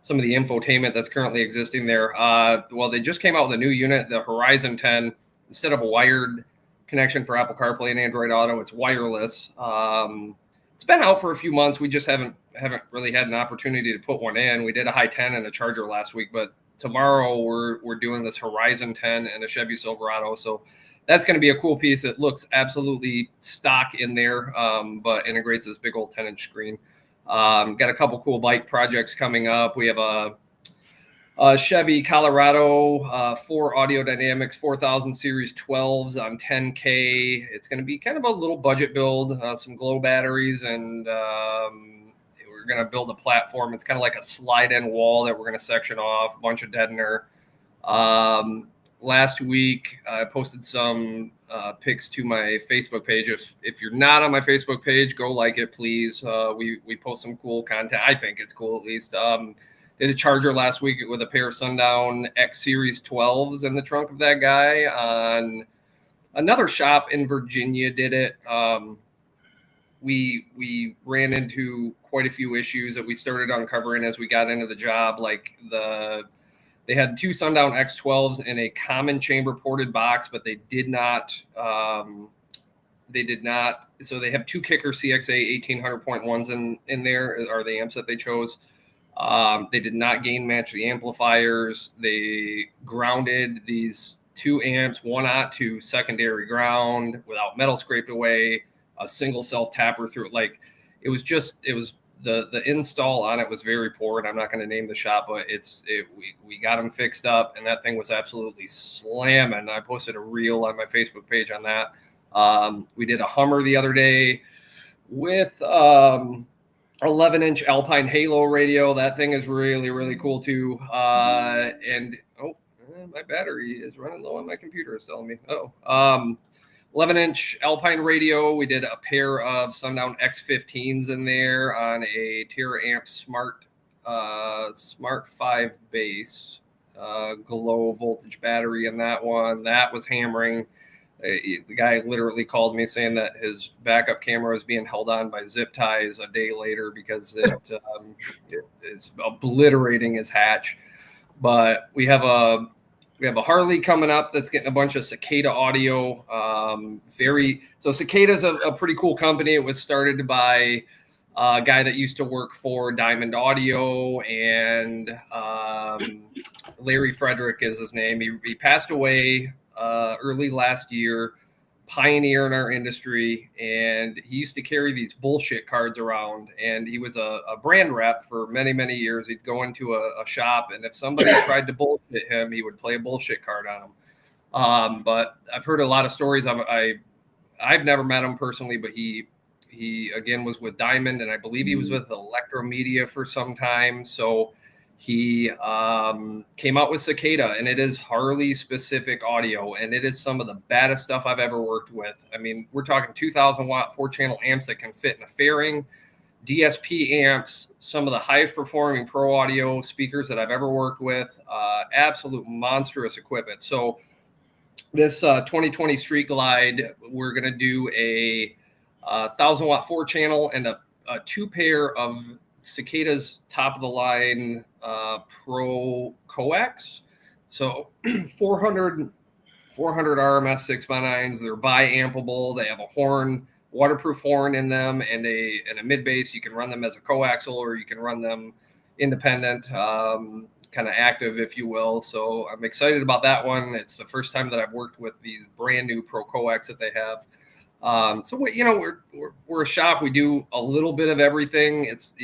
some of the infotainment that's currently existing there. Well, they just came out with a new unit, the Horizon 10. Instead of a wired connection for Apple CarPlay and Android Auto, it's wireless. It's been out for a few months. We just haven't really had an opportunity to put one in. We did a High 10 and a Charger last week, but tomorrow we're doing this Horizon 10 and a Chevy Silverado. So that's going to be a cool piece. It looks absolutely stock in there, but integrates this big old 10-inch screen. Got a couple cool bike projects coming up. We have a Chevy Colorado 4 Audio Dynamics 4000 Series 12s on 10K. It's going to be kind of a little budget build, some glow batteries, and we're we're going to build a platform. It's kind of like a slide-in wall that we're going to section off, a bunch of deadener. Last week, I posted some pics to my Facebook page. If you're not on my Facebook page, go like it, please. We post some cool content. I think it's cool, at least. Did a charger last week with a pair of Sundown X Series 12s in the trunk of that guy. On another shop in Virginia did it. We ran into quite a few issues that we started uncovering as we got into the job. Like they had two Sundown X12s in a common chamber ported box, but they did not. So they have two Kicker CXA 1800.1s in there are the amps that they chose. They did not gain match the amplifiers. They grounded these two amps, 1/0 to secondary ground without metal scraped away, a single self tapper through it. Like it was the install on it was very poor, and I'm not going to name the shop, but we got them fixed up, and that thing was absolutely slamming. I posted a reel on my Facebook page on that. We did a Hummer the other day with 11-inch Alpine Halo radio. That thing is really, really cool too. My battery is running low on my computer. It's telling me. 11-inch Alpine radio. We did a pair of Sundown X15s in there on a TerraAmp Smart 5 base, glow voltage battery in that one. That was hammering. The guy literally called me saying that his backup camera was being held on by zip ties a day later because it is obliterating his hatch. But we have a Harley coming up that's getting a bunch of Cicada audio. So Cicada's a pretty cool company. It was started by a guy that used to work for Diamond Audio, and Larry Frederick is his name. He passed away early last year, pioneer in our industry, and he used to carry these bullshit cards around, and he was a brand rep for many, many years. He'd go into a shop, and if somebody tried to bullshit him, he would play a bullshit card on them. But I've heard a lot of stories. I've never met him personally, but he again was with Diamond, and I believe he was with Electromedia for some time. So he came out with Cicada, and it is Harley specific audio, and it is some of the baddest stuff I've ever worked with. I mean, we're talking 2,000 watt 4-channel amps that can fit in a fairing, DSP amps, some of the highest performing pro audio speakers that I've ever worked with, absolute monstrous equipment. So this 2020 Street Glide, we're going to do a 1,000 watt 4-channel and a 2 pair of Cicada's top of the line Pro coax. So 400 RMS 6x9s. They're bi-ampable. They have a horn, waterproof horn in them, and a mid bass. You can run them as a coaxial, or you can run them independent, kind of active, if you will. So I'm excited about that one. It's the first time that I've worked with these brand new Pro coax that they have. So we're a shop. We do a little bit of everything. It's,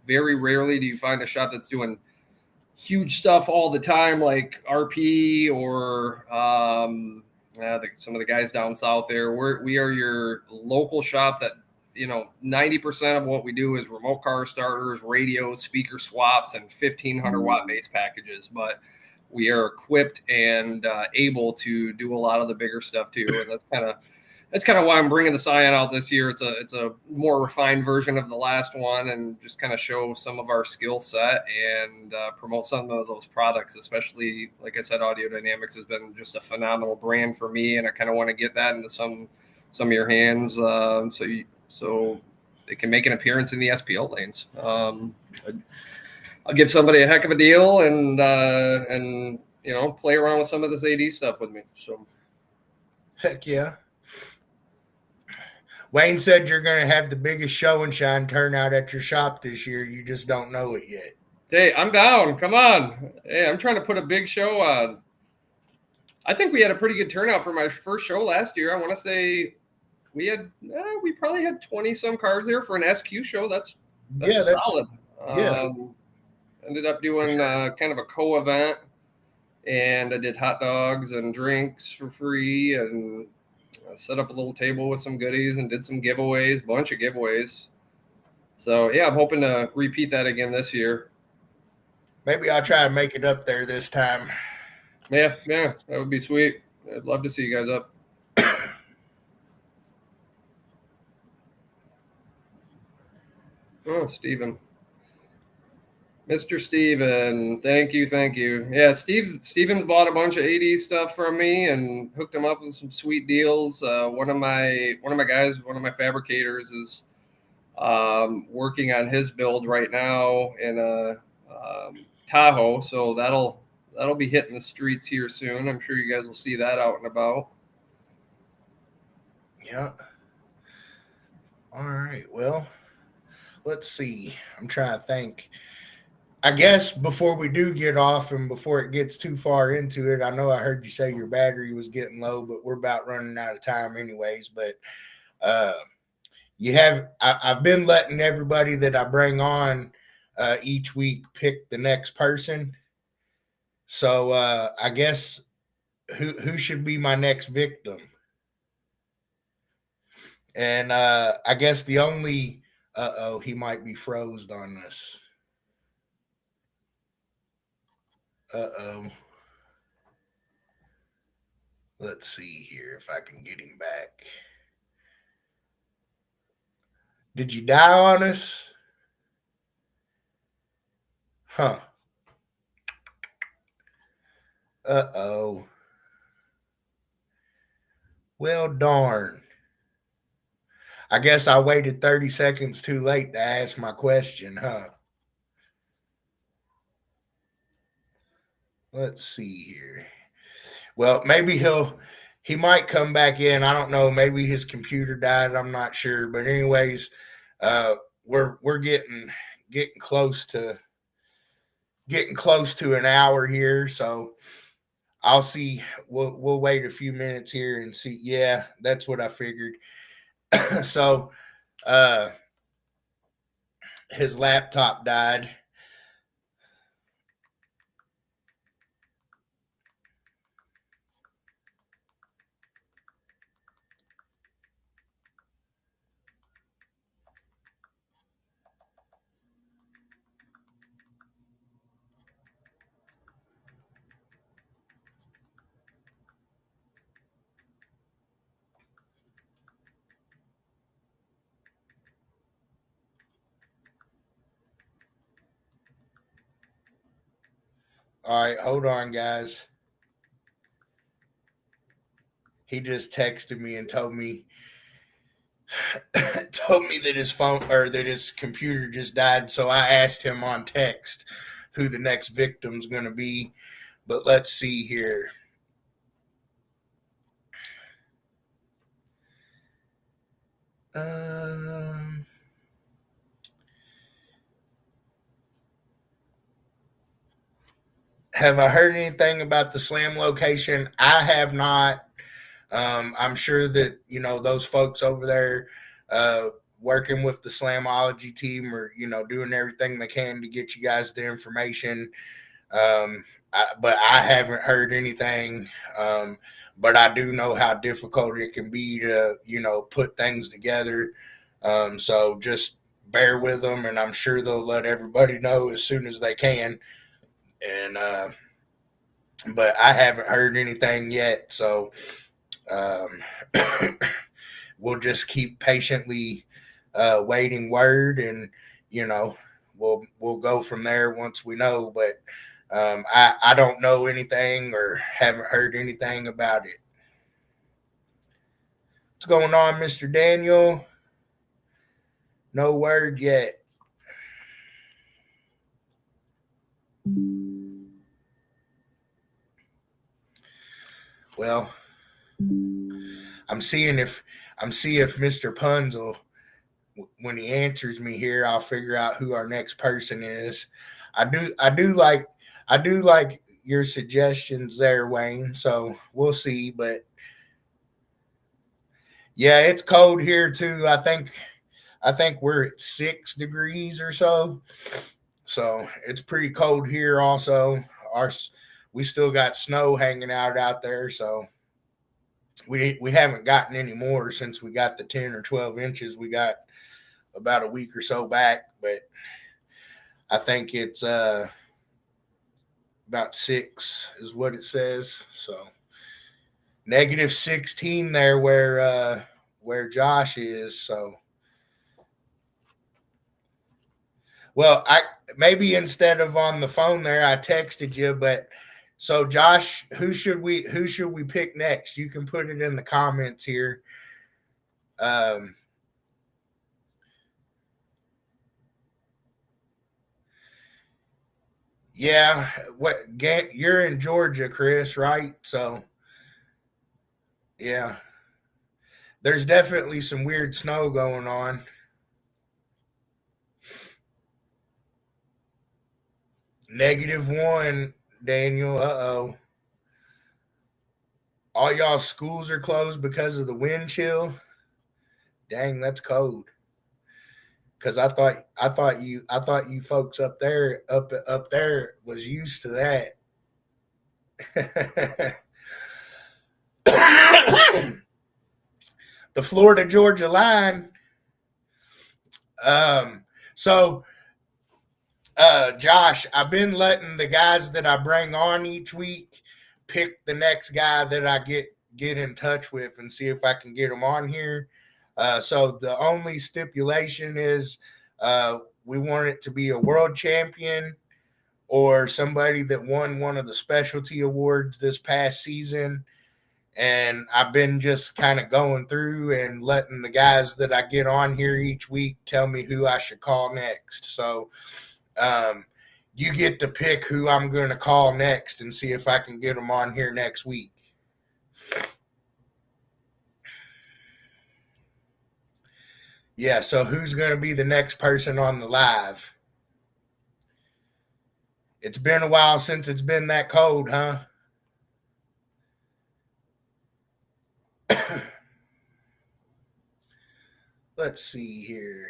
very rarely do you find a shop that's doing huge stuff all the time, like RP or some of the guys down south there. We are your local shop that, 90% of what we do is remote car starters, radios, speaker swaps, and 1,500 watt bass packages. But we are equipped and able to do a lot of the bigger stuff too. And that's kind of why I'm bringing the Scion out this year. It's a more refined version of the last one, and just kind of show some of our skill set and promote some of those products, especially, like I said, Audio Dynamics has been just a phenomenal brand for me, and I kind of want to get that into some of your hands so they can make an appearance in the SPL lanes. I'll give somebody a heck of a deal and play around with some of this AD stuff with me. So, heck yeah. Wayne said you're going to have the biggest show and shine turnout at your shop this year. You just don't know it yet. Hey, I'm down. Come on. Hey, I'm trying to put a big show on. I think we had a pretty good turnout for my first show last year. I want to say we probably had 20 some cars there for an SQ show. That's solid. Yeah. Ended up doing kind of a co-event, and I did hot dogs and drinks for free, and set up a little table with some goodies and did some giveaways, bunch of giveaways. So yeah, I'm hoping to repeat that again this year. Maybe I'll try to make it up there this time. Yeah, that would be sweet. I'd love to see you guys up. Oh, Steven. Mr. Steven, thank you. Yeah, Steven's bought a bunch of 80s stuff from me and hooked him up with some sweet deals. One of my guys, one of my fabricators, is working on his build right now in a Tahoe, so that'll be hitting the streets here soon. I'm sure you guys will see that out and about. Yeah. All right. Well, let's see. I'm trying to think. I guess before we do get off and before it gets too far into it, I know I heard you say your battery was getting low, but we're about running out of time anyways. But uh, I've been letting everybody that I bring on each week pick the next person. So I guess who should be my next victim? And I guess the only he might be froze on this. Uh-oh. Let's see here if I can get him back. Did you die on us? Huh. Uh-oh. Well, darn. I guess I waited 30 seconds too late to ask my question, huh? Let's see here. Well, maybe he might come back in. I don't know. Maybe his computer died. I'm not sure. But anyways, uh, we're getting close to an hour here. So I'll see. We'll wait a few minutes here and see. Yeah, that's what I figured. So uh, his laptop died. All right, hold on, guys. He just texted me and told me that his phone or that his computer just died. So I asked him on text who the next victim's going to be. But let's see here. Um, have I heard anything about the slam location? I have not. I'm sure that those folks over there working with the Slamology team are doing everything they can to get you guys the information. But I haven't heard anything. But I do know how difficult it can be to put things together. So just bear with them, and I'm sure they'll let everybody know as soon as they can. And but I haven't heard anything yet, so um, we'll just keep patiently waiting word, and we'll go from there once we know. But I don't know anything or haven't heard anything about it. What's going on, Mr. Daniel? No word yet. Well, I'm seeing if Mr. Puns will, when he answers me here, I'll figure out who our next person is. I do like your suggestions there, Wayne. So we'll see. But yeah, it's cold here too. I think we're at 6 degrees or so. So it's pretty cold here. Also, we still got snow hanging out there. So we haven't gotten any more since we got the 10 or 12 inches we got about a week or so back, but I think it's about 6 is what it says. So negative 16 there where Josh is. So well, I maybe instead of on the phone there, I texted you, but so Josh, who should we pick next? You can put it in the comments here. Um, yeah, you're in Georgia, Chris, right? So yeah, there's definitely some weird snow going on. -1, Daniel. Uh-oh. All y'all schools are closed because of the wind chill. Dang, that's cold. Cause I thought you folks up there was used to that. The Florida Georgia line. Um, so Josh, I've been letting the guys that I bring on each week pick the next guy that I get in touch with and see if I can get him on here. So the only stipulation is we want it to be a world champion or somebody that won one of the specialty awards this past season. And I've been just kind of going through and letting the guys that I get on here each week tell me who I should call next. So um, you get to pick who I'm going to call next and see if I can get them on here next week. Yeah, so who's going to be the next person on the live? It's been a while since it's been that cold, huh? Let's see here.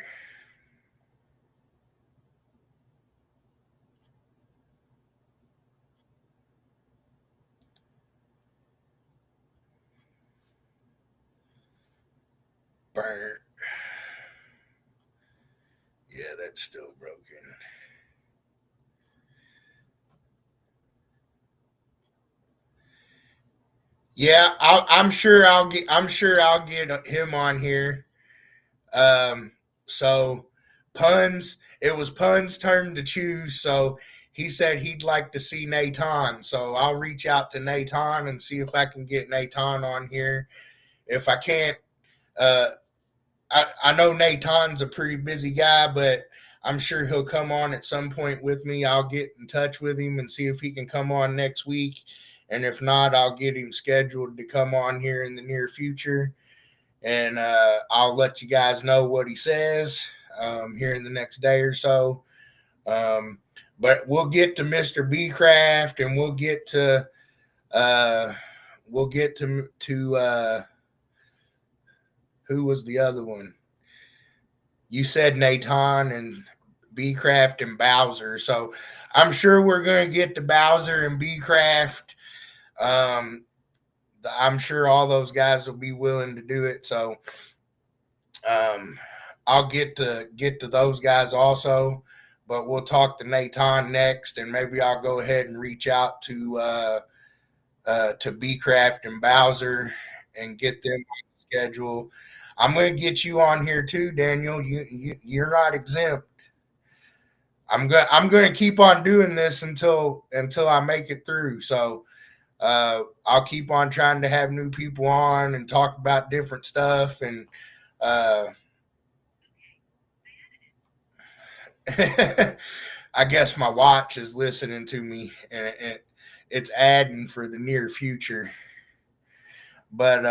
Burnt. Yeah, that's still broken. Yeah, I'm sure I'll get him on here. Um, so Puns, it was Pun's turn to choose. So he said he'd like to see Nathan. So I'll reach out to Nathan and see if I can get Nathan on here. If I can't, uh, I know Nathan's a pretty busy guy, but I'm sure he'll come on at some point with me. I'll get in touch with him and see if he can come on next week. And if not, I'll get him scheduled to come on here in the near future. And I'll let you guys know what he says here in the next day or so. But we'll get to Mr. B Craft and we'll get to who was the other one? You said Nathan and B Craft and Bowser. So I'm sure we're going to get to Bowser and B Craft. I'm sure all those guys will be willing to do it. So I'll get to those guys also. But we'll talk to Nathan next, and maybe I'll go ahead and reach out to B Craft and Bowser and get them on the schedule. I'm going to get you on here too, Daniel. You're not exempt. I'm going to keep on doing this until I make it through. So I'll keep on trying to have new people on and talk about different stuff. And I guess my watch is listening to me, and it's adding for the near future. But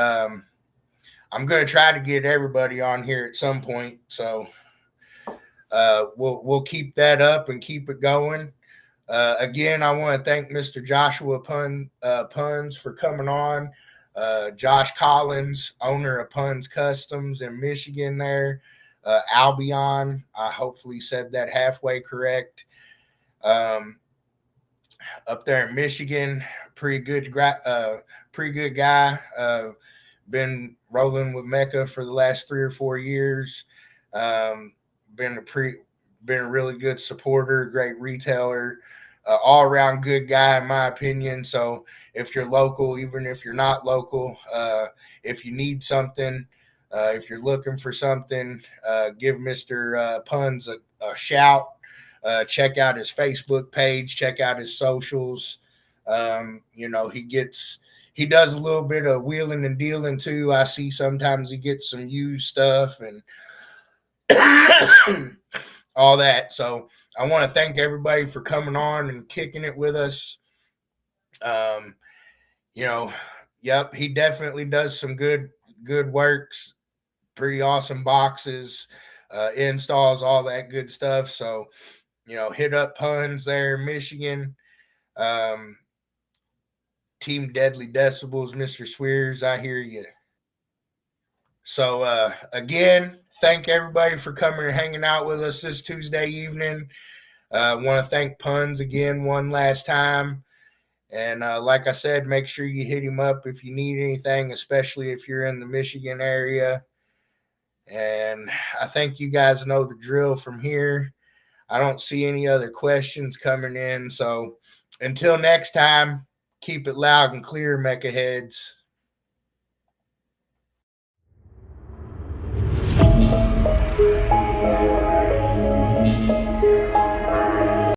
I'm going to try to get everybody on here at some point. So we'll keep that up and keep it going. Again, I want to thank Mr. Joshua Puns for coming on. Josh Collins, owner of Puns Customs in Michigan there. Albion, I hopefully said that halfway correct. Up there in Michigan, pretty good guy. Been rolling with MECA for the last 3 or 4 years. been a really good supporter, great retailer, all around good guy in my opinion. So if you're local, even if you're not local, if you need something, if you're looking for something, give Mr. Puns a shout. Check out his Facebook page, check out his socials. He does a little bit of wheeling and dealing too. I see sometimes he gets some used stuff and all that. So I want to thank everybody for coming on and kicking it with us. Yep, he definitely does some good works, pretty awesome boxes, installs, all that good stuff. So, hit up Puns there in Michigan. Team Deadly Decibels, Mr. Swears, I hear you. So again, thank everybody for coming and hanging out with us this Tuesday evening. I want to thank Puns again one last time. And like I said, make sure you hit him up if you need anything, especially if you're in the Michigan area. And I think you guys know the drill from here. I don't see any other questions coming in. So until next time, keep it loud and clear, Mecha heads.